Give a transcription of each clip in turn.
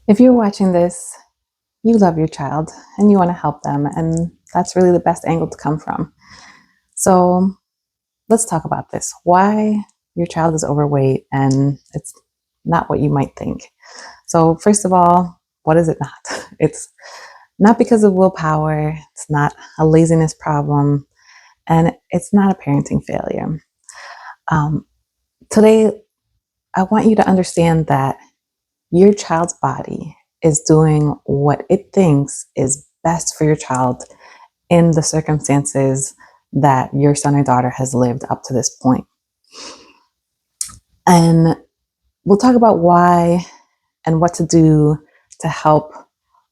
If you're watching this, you love your child and you want to help them, and that's really the best angle to come from. So let's talk about this. Why your child is overweight and it's not what you might think. So first of all, what is it not? It's not because of willpower. It's not a laziness problem, and it's not a parenting failure. Today, I want you to understand that your child's body is doing what it thinks is best for your child in the circumstances that your son or daughter has lived up to this point. And we'll talk about why and what to do to help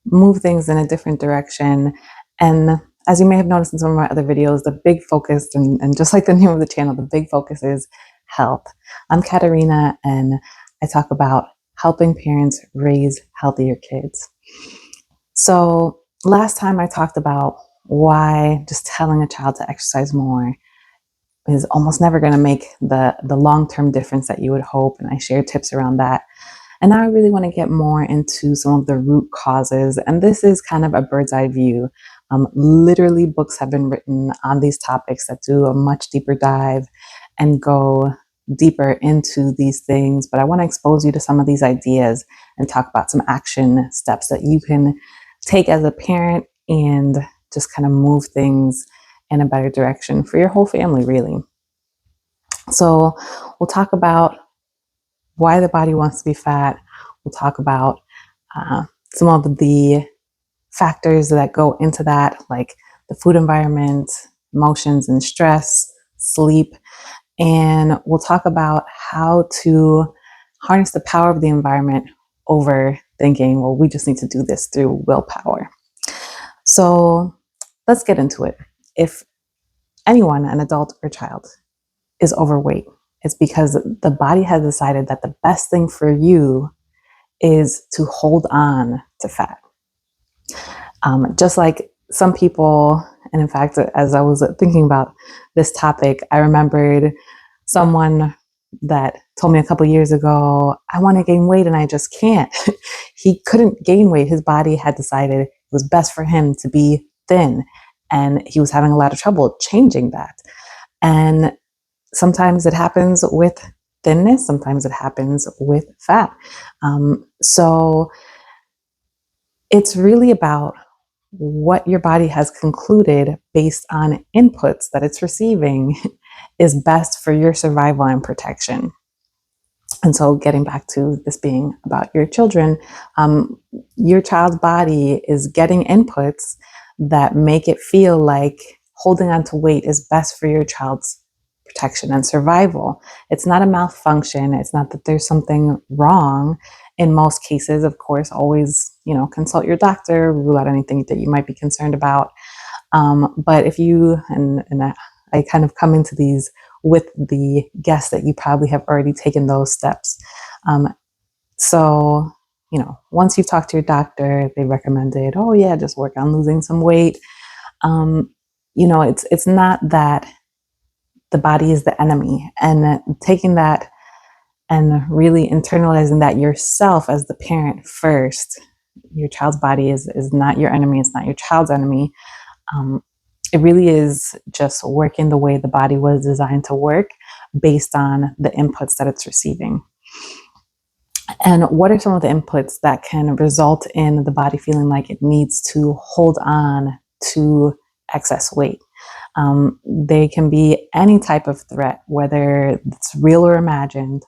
move things in a different direction. And as you may have noticed in some of my other videos, the big focus, and just like the name of the channel, the big focus is health. I'm Katarina, and I talk about helping parents raise healthier kids. So last time I talked about why just telling a child to exercise more is almost never going to make the long-term difference that you would hope. And I share tips around that. And now I really want to get more into some of the root causes. And this is kind of a bird's eye view. Literally, books have been written on these topics that do a much deeper dive and go deeper into these things. But I want to expose you to some of these ideas and talk about some action steps that you can take as a parent and just kind of move things in a better direction for your whole family, really. So we'll talk about why the body wants to be fat. We'll talk about some of the factors that go into that, like the food environment, emotions and stress, sleep. And we'll talk about how to harness the power of the environment over thinking, well, we just need to do this through willpower. So let's get into it. If anyone, an adult or child, is overweight, it's because the body has decided that the best thing for you is to hold on to fat. Just like some people, and in fact, as I was thinking about this topic, I remembered someone that told me a couple years ago, I want to gain weight and I just can't. He couldn't gain weight. His body had decided it was best for him to be thin, and he was having a lot of trouble changing that. And sometimes it happens with thinness, sometimes it happens with fat. So it's really about what your body has concluded based on inputs that it's receiving is best for your survival and protection. And so getting back to this being about your children, your child's body is getting inputs that make it feel like holding on to weight is best for your child's protection and survival. It's not a malfunction. It's not that there's something wrong. In most cases, of course, always, consult your doctor, rule out anything that you might be concerned about. But if you, and I kind of come into these with the guess that you probably have already taken those steps. So, once you've talked to your doctor, they recommended, oh yeah, just work on losing some weight. It's not that the body is the enemy, and taking that and really internalizing that yourself as the parent first. Your child's body is not your enemy. It's not your child's enemy. It really is just working the way the body was designed to work based on the inputs that it's receiving. And what are some of the inputs that can result in the body feeling like it needs to hold on to excess weight? They can be any type of threat, whether it's real or imagined,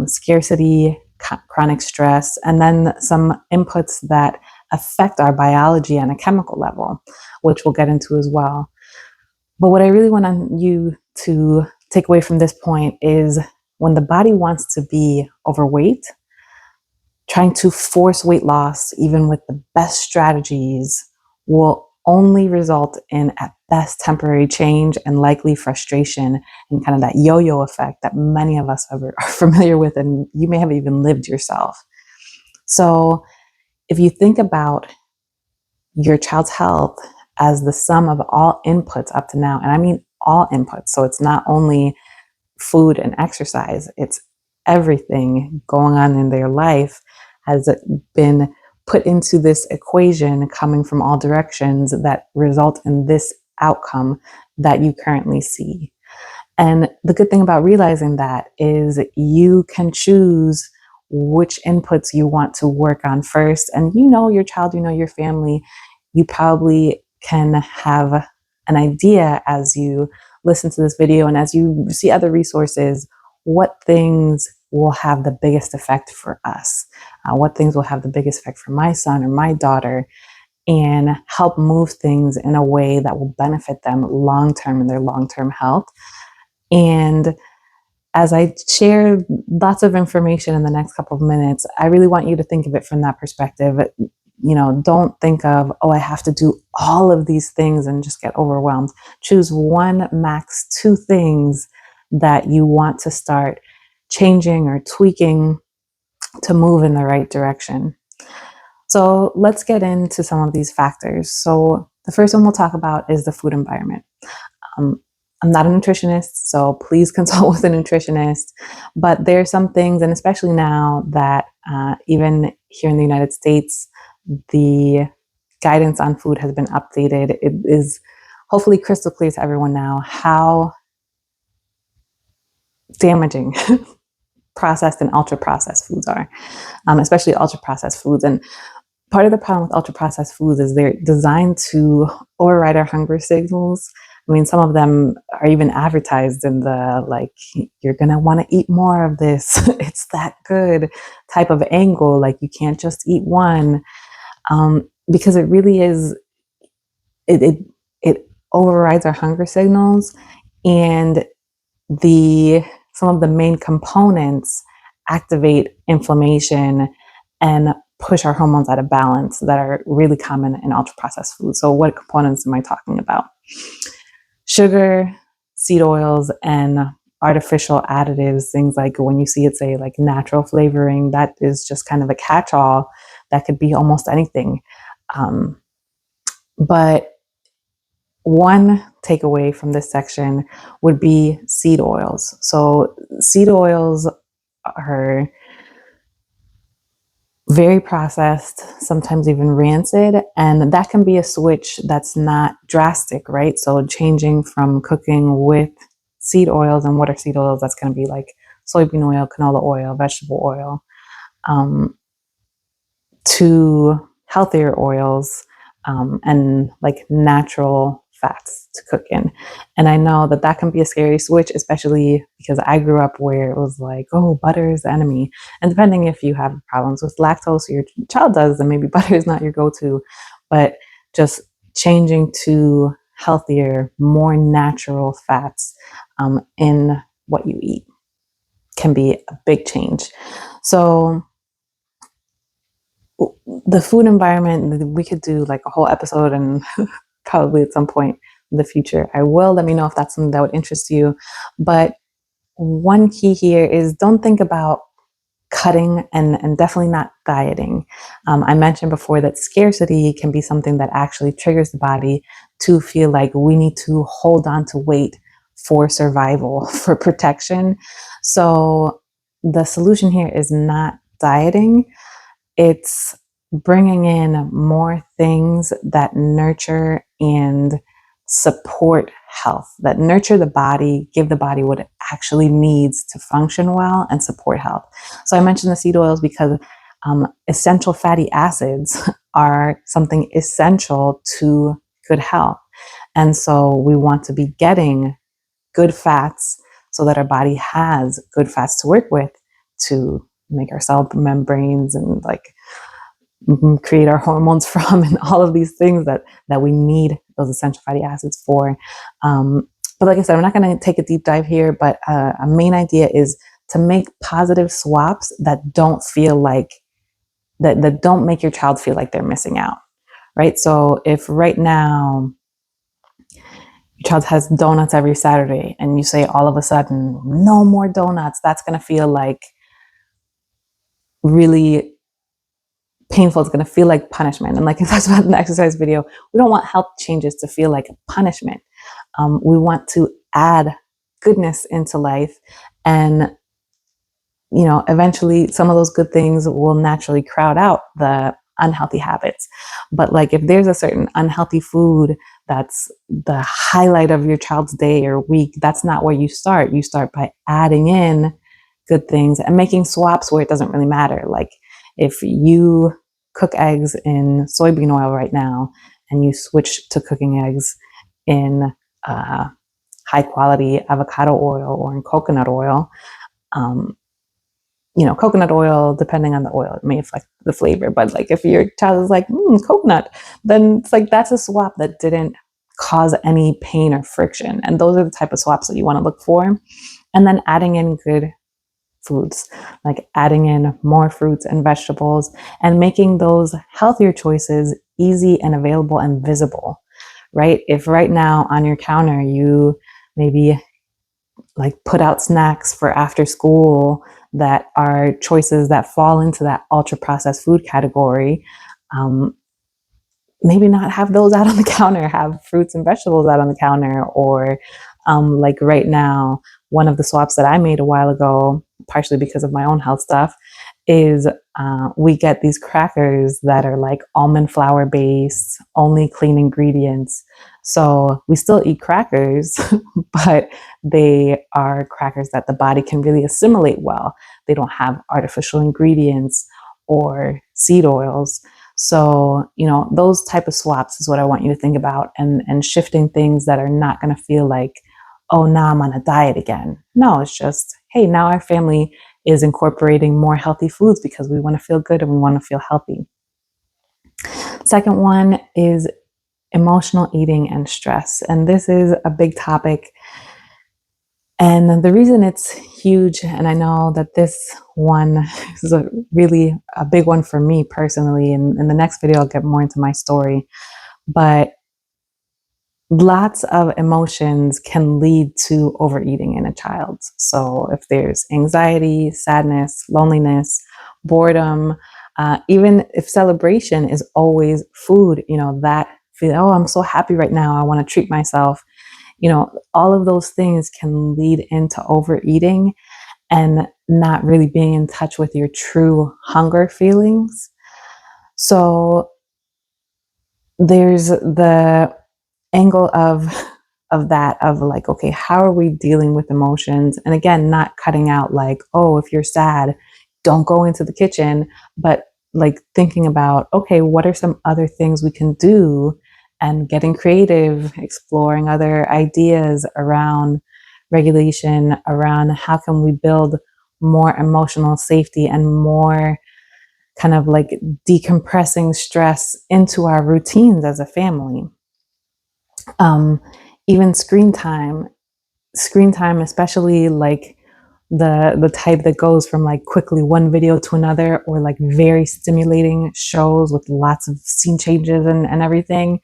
scarcity, chronic stress, and then some inputs that affect our biology on a chemical level, which we'll get into as well. But what I really want you to take away from this point is when the body wants to be overweight, trying to force weight loss, even with the best strategies, will only result in, at best, temporary change and likely frustration and kind of that yo-yo effect that many of us are familiar with, and you may have even lived yourself. So if you think about your child's health as the sum of all inputs up to now, and I mean all inputs, so it's not only food and exercise, it's everything going on in their life, has been put into this equation coming from all directions that result in this outcome that you currently see. And the good thing about realizing that is you can choose which inputs you want to work on first. And you know your child, you know your family. You probably can have an idea as you listen to this video and as you see other resources, what things will have the biggest effect for us, what things will have the biggest effect for my son or my daughter, and help move things in a way that will benefit them long term in their long term health. And as I share lots of information in the next couple of minutes, I really want you to think of it from that perspective. Don't think of, oh, I have to do all of these things and just get overwhelmed. Choose one, max two things that you want to start changing or tweaking to move in the right direction. So let's get into some of these factors. So the first one we'll talk about is the food environment. I'm not a nutritionist, so please consult with a nutritionist. But there are some things, and especially now that even here in the United States, the guidance on food has been updated. It is hopefully crystal clear to everyone now how damaging processed and ultra processed foods are, especially ultra processed foods. And part of the problem with ultra processed foods is they're designed to override our hunger signals. I mean, some of them are even advertised in the, like, you're going to want to eat more of this. It's that good type of angle. Like, you can't just eat one, because it really is, it overrides our hunger signals. And some of the main components activate inflammation and push our hormones out of balance that are really common in ultra processed foods. So what components am I talking about? Sugar, seed oils, and artificial additives, things like when you see it say like natural flavoring, that is just kind of a catch-all that could be almost anything. But one takeaway from this section would be seed oils. So seed oils are very processed, sometimes even rancid, and that can be a switch that's not drastic, right? So changing from cooking with seed oils, and what are seed oils? That's going to be like soybean oil, canola oil, vegetable oil, to healthier oils, and like natural fats to cook in. And I know that that can be a scary switch, especially because I grew up where it was like, oh, butter is the enemy. And depending if you have problems with lactose or your child does, then maybe butter is not your go-to. But just changing to healthier, more natural fats in what you eat can be a big change. So the food environment, we could do like a whole episode, and probably at some point in the future I will. Let me know if that's something that would interest you. But one key here is don't think about cutting and definitely not dieting. I mentioned before that scarcity can be something that actually triggers the body to feel like we need to hold on to weight for survival, for protection. So the solution here is not dieting. It's bringing in more things that nurture and support health, that nurture the body, give the body what it actually needs to function well and support health. So I mentioned the seed oils because essential fatty acids are something essential to good health. And so we want to be getting good fats so that our body has good fats to work with to make our cell membranes and like create our hormones from, and all of these things that we need those essential fatty acids for. But like I said, I'm not going to take a deep dive here, but a main idea is to make positive swaps that don't feel like, that don't make your child feel like they're missing out, right? So if right now your child has donuts every Saturday and you say all of a sudden, no more donuts, that's going to feel like really painful. It's going to feel like punishment. And like I talked about in the exercise video, we don't want health changes to feel like a punishment. We want to add goodness into life. And eventually some of those good things will naturally crowd out the unhealthy habits. But like if there's a certain unhealthy food that's the highlight of your child's day or week, that's not where you start. You start by adding in good things and making swaps where it doesn't really matter. Like if you cook eggs in soybean oil right now and you switch to cooking eggs in high quality avocado oil or in coconut oil, um, coconut oil, depending on the oil, it may affect the flavor. But like if your child is like, coconut, then it's like that's a swap that didn't cause any pain or friction. And those are the type of swaps that you want to look for. And then adding in good foods, like adding in more fruits and vegetables and making those healthier choices easy and available and visible, right? If right now on your counter, you maybe like put out snacks for after school that are choices that fall into that ultra processed food category, maybe not have those out on the counter, have fruits and vegetables out on the counter. Or like right now, one of the swaps that I made a while ago, partially because of my own health stuff, is we get these crackers that are like almond flour based, only clean ingredients. So we still eat crackers, but they are crackers that the body can really assimilate well. They don't have artificial ingredients or seed oils. So, those type of swaps is what I want you to think about, and shifting things that are not going to feel like, oh, now I'm on a diet again. No, it's just, hey, now our family is incorporating more healthy foods because we want to feel good and we want to feel healthy. Second one is emotional eating and stress. And this is a big topic. And the reason it's huge, and I know that this one is really a big one for me personally, and in the next video, I'll get more into my story, but lots of emotions can lead to overeating in a child. So if there's anxiety, sadness, loneliness, boredom, even if celebration is always food, that feel, oh, I'm so happy right now, I want to treat myself. All of those things can lead into overeating and not really being in touch with your true hunger feelings. So there's the angle of that, of like, okay, how are we dealing with emotions? And again, not cutting out like, oh, if you're sad, don't go into the kitchen, but like thinking about, okay, what are some other things we can do, and getting creative, exploring other ideas around regulation, around how can we build more emotional safety and more kind of like decompressing stress into our routines as a family. um, Even screen time, especially like the type that goes from like quickly one video to another, or like very stimulating shows with lots of scene changes and everything,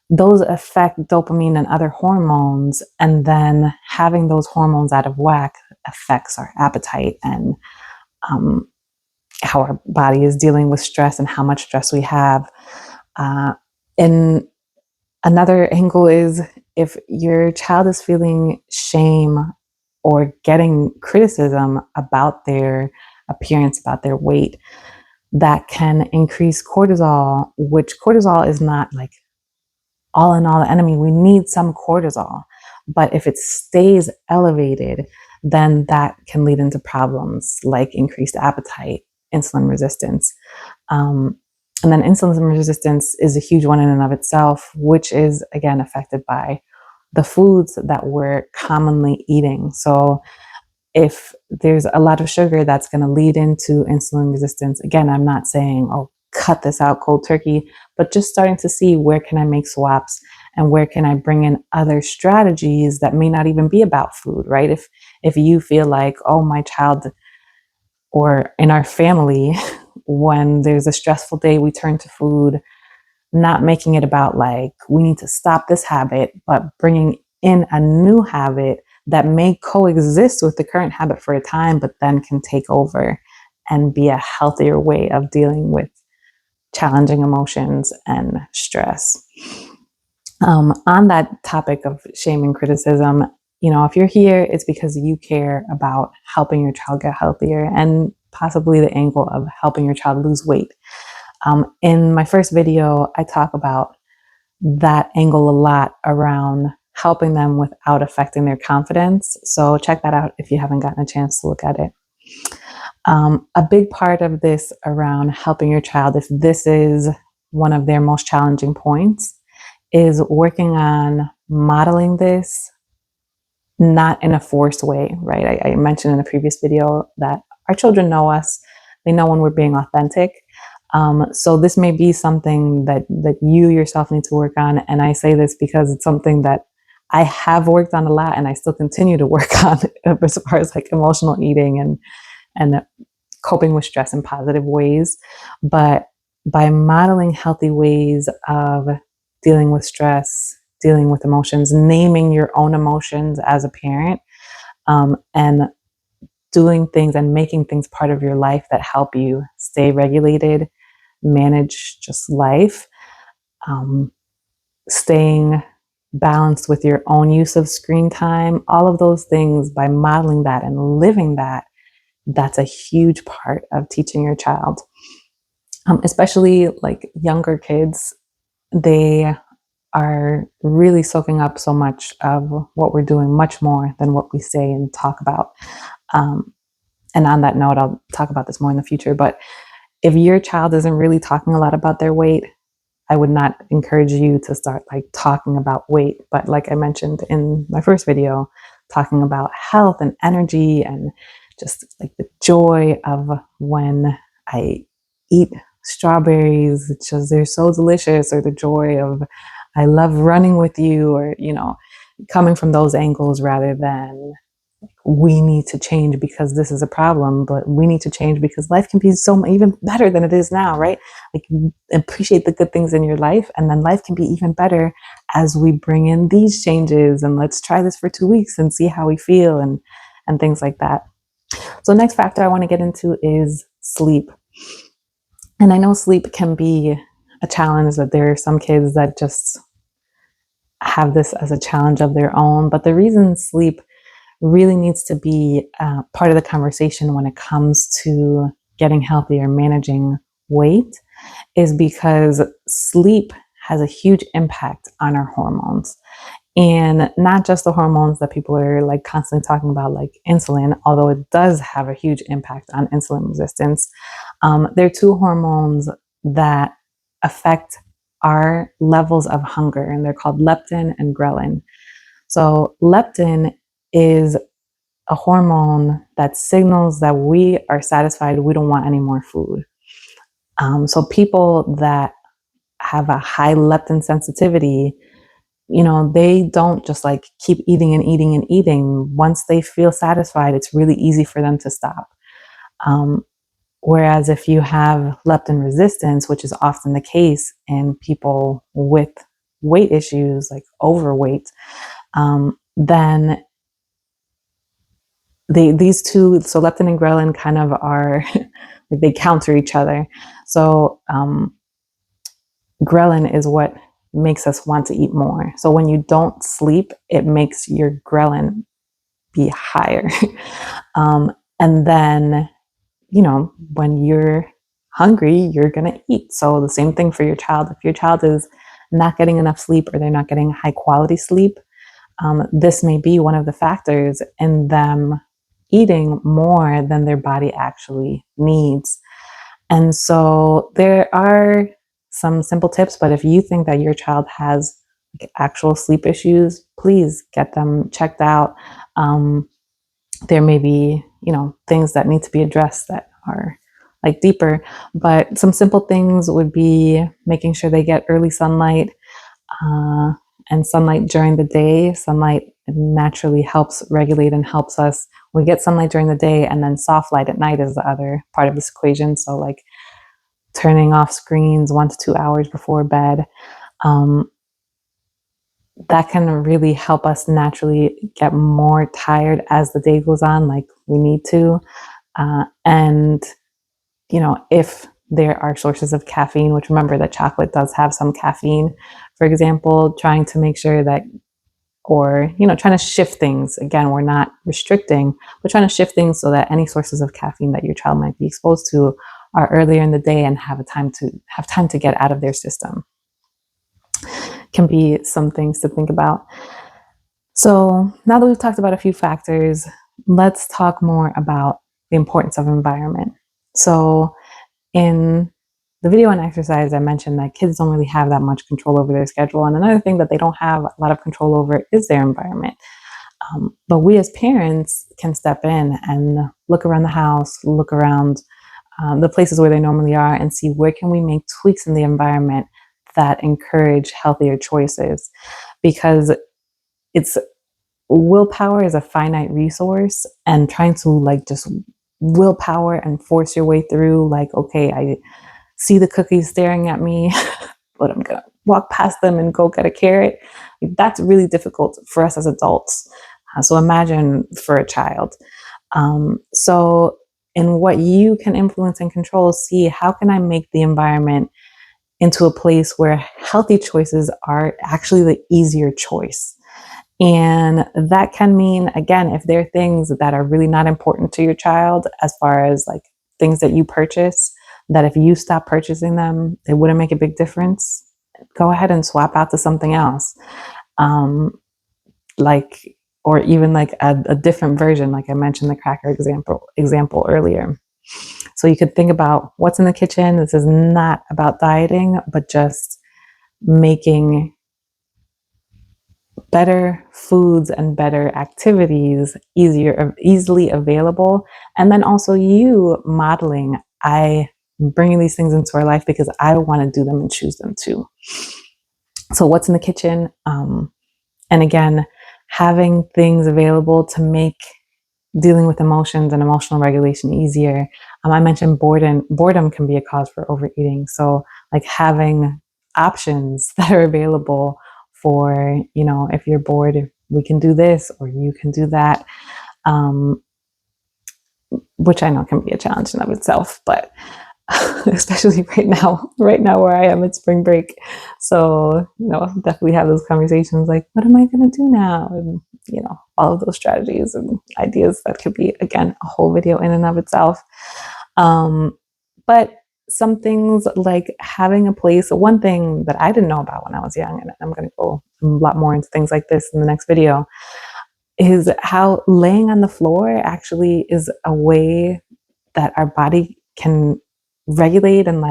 those affect dopamine and other hormones, and then having those hormones out of whack affects our appetite and um, how our body is dealing with stress and how much stress we have. And another angle is if your child is feeling shame or getting criticism about their appearance, about their weight, that can increase cortisol, which cortisol is not like all in all the enemy. We need some cortisol, but if it stays elevated, then that can lead into problems like increased appetite, insulin resistance. And then insulin resistance is a huge one in and of itself, which is again affected by the foods that we're commonly eating. So if there's a lot of sugar, that's going to lead into insulin resistance. Again, I'm not saying, oh, cut this out cold turkey, but just starting to see where can I make swaps and where can I bring in other strategies that may not even be about food, right? If you feel like, oh, my child or in our family, when there's a stressful day, we turn to food, not making it about like, we need to stop this habit, but bringing in a new habit that may coexist with the current habit for a time, but then can take over and be a healthier way of dealing with challenging emotions and stress. On that topic of shame and criticism, if you're here, it's because you care about helping your child get healthier and possibly the angle of helping your child lose weight. In my first video, I talk about that angle a lot around helping them without affecting their confidence. So check that out if you haven't gotten a chance to look at it. A big part of this around helping your child, if this is one of their most challenging points, is working on modeling this not in a forced way, right? I mentioned in a previous video that our children know us. They know when we're being authentic. So this may be something that you yourself need to work on. And I say this because it's something that I have worked on a lot and I still continue to work on as far as like emotional eating and coping with stress in positive ways. But by modeling healthy ways of dealing with stress, dealing with emotions, naming your own emotions as a parent, and doing things and making things part of your life that help you stay regulated, manage just life, staying balanced with your own use of screen time, all of those things, by modeling that and living that, that's a huge part of teaching your child. Especially like younger kids, they are really soaking up so much of what we're doing, much more than what we say and talk about. And on that note, I'll talk about this more in the future, but if your child isn't really talking a lot about their weight, I would not encourage you to start like talking about weight. But like I mentioned in my first video, talking about health and energy and just like the joy of when I eat strawberries, it's just, they're so delicious, or the joy of I love running with you, or, coming from those angles rather than we need to change because this is a problem, but we need to change because life can be so even better than it is now, right? Like, appreciate the good things in your life, and then life can be even better as we bring in these changes, and let's try this for 2 weeks and see how we feel, and things like that. So next factor I want to get into is sleep. And I know sleep can be a challenge, that there are some kids that just have this as a challenge of their own, but the reason sleep really needs to be part of the conversation when it comes to getting healthy or managing weight is because sleep has a huge impact on our hormones. And not just the hormones that people are like constantly talking about, like insulin, although it does have a huge impact on insulin resistance. There are two hormones that affect our levels of hunger, and they're called leptin and ghrelin. So leptin is a hormone that signals that we are satisfied, we don't want any more food. So people that have a high leptin sensitivity, they don't just like keep eating and eating and eating. Once they feel satisfied, it's really easy for them to stop. Whereas if you have leptin resistance, which is often the case in people with weight issues like overweight, then these two, so leptin and ghrelin, kind of are like they counter each other. So ghrelin is what makes us want to eat more. So when you don't sleep, it makes your ghrelin be higher. And then, when you're hungry, you're going to eat. So the same thing for your child. If your child is not getting enough sleep, or they're not getting high quality sleep, this may be one of the factors in them eating more than their body actually needs. And so there are some simple tips, but if you think that your child has like actual sleep issues, please get them checked out. There may be, things that need to be addressed that are like deeper, but some simple things would be making sure they get early sunlight, and sunlight during the day. Sunlight naturally helps regulate and helps us. We get sunlight during the day, and then soft light at night is the other part of this equation. So like turning off screens 1 to 2 hours before bed, that can really help us naturally get more tired as the day goes on, like we need to. And, if there are sources of caffeine, which, remember that chocolate does have some caffeine, for example, trying to make sure that or, trying to shift things. Again, we're not restricting, but trying to shift things so that any sources of caffeine that your child might be exposed to are earlier in the day and have time to get out of their system. Can be some things to think about. So now that we've talked about a few factors, let's talk more about the importance of environment. So in the video and exercise, I mentioned that kids don't really have that much control over their schedule. And another thing that they don't have a lot of control over is their environment. But we as parents can step in and look around the house, look around the places where they normally are, and see where can we make tweaks in the environment that encourage healthier choices. Because willpower is a finite resource, and trying to just willpower and force your way through, okay, I see the cookies staring at me, but I'm gonna walk past them and go get a carrot. That's really difficult for us as adults. So imagine for a child. So in what you can influence and control, see how can I make the environment into a place where healthy choices are actually the easier choice. And that can mean, again, if there are things that are really not important to your child, as far as things that you purchase, that if you stop purchasing them, it wouldn't make a big difference, go ahead and swap out to something else. Or even a different version, like I mentioned the cracker example earlier. So you could think about what's in the kitchen. This is not about dieting, but just making better foods and better activities easily available. And then also you modeling, I bringing these things into our life because I want to do them and choose them too. So what's in the kitchen? And again, having things available to make dealing with emotions and emotional regulation easier. I mentioned boredom can be a cause for overeating. So having options that are available for, if you're bored, we can do this or you can do that, which I know can be a challenge in of itself, but especially right now where I am at spring break. So, definitely have those conversations what am I going to do now? And, all of those strategies and ideas that could be, again, a whole video in and of itself. But some things like having a place, one thing that I didn't know about when I was young, and I'm going to go a lot more into things like this in the next video, is how laying on the floor actually is a way that our body can regulate and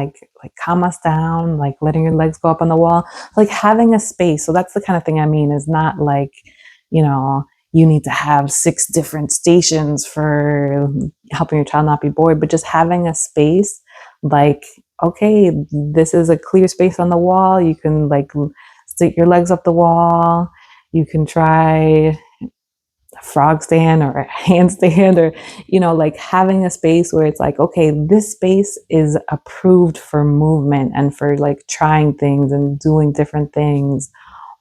calm us down, letting your legs go up on the wall, having a space. So that's the kind of thing I mean, is not you need to have 6 different stations for helping your child not be bored, but just having a space okay, this is a clear space on the wall. You can stick your legs up the wall. You can try a frog stand or a handstand, or having a space where it's okay, this space is approved for movement and for trying things and doing different things.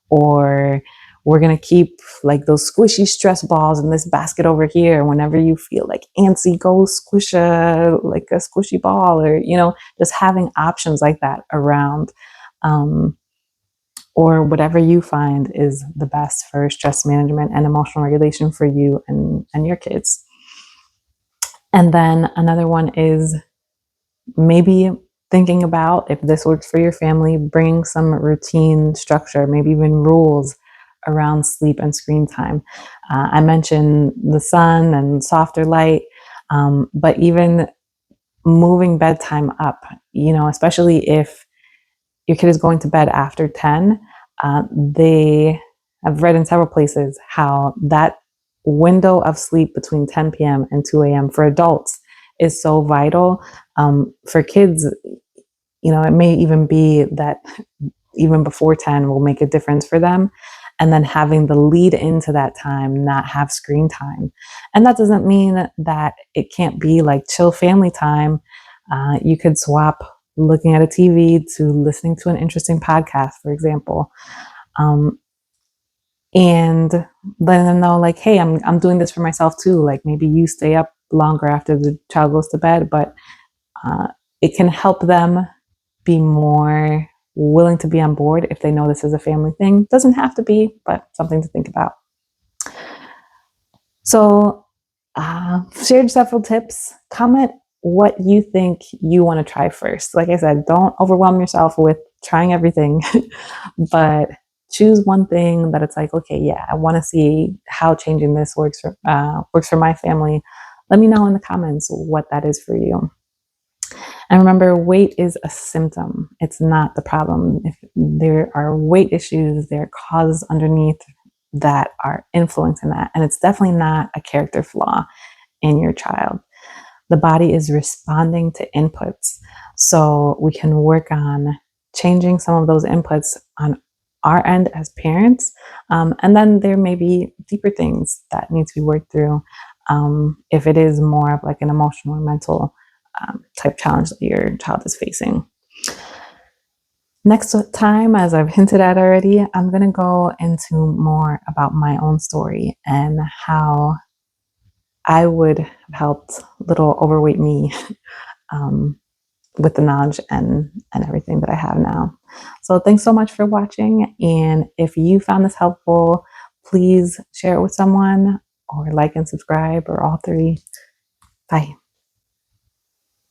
Or we're going to keep those squishy stress balls in this basket over here. Whenever you feel antsy, go squish a squishy ball, or just having options like that around, or whatever you find is the best for stress management and emotional regulation for you and your kids. And then another one is maybe thinking about, if this works for your family, bring some routine structure, maybe even rules around sleep and screen time. I mentioned the sun and softer light, but even moving bedtime up, especially if your kid is going to bed after 10, I've read in several places how that window of sleep between 10 p.m. and 2 a.m. for adults is so vital. For kids, it may even be that even before 10 will make a difference for them. And then having the lead into that time, not have screen time. And that doesn't mean that it can't be chill family time. You could swap looking at a TV to listening to an interesting podcast, for example. And letting them know hey, I'm doing this for myself too. Maybe you stay up longer after the child goes to bed, but it can help them be more willing to be on board if they know this is a family thing. Doesn't have to be, but something to think about. So, shared several tips. Comment what you think you want to try first. Like I said, don't overwhelm yourself with trying everything, but choose one thing that it's like, okay, yeah, I want to see how changing this works for my family. Let me know in the comments what that is for you. And remember, weight is a symptom. It's not the problem. If there are weight issues, there are causes underneath that are influencing that. And it's definitely not a character flaw in your child. The body is responding to inputs. So we can work on changing some of those inputs on our end as parents. And then there may be deeper things that need to be worked through if it is more of like an emotional or mental type challenge that your child is facing. Next time, as I've hinted at already, I'm going to go into more about my own story and how I would have helped little overweight me with the knowledge and everything that I have now. So thanks so much for watching. And if you found this helpful, please share it with someone or like and subscribe or all three. Bye.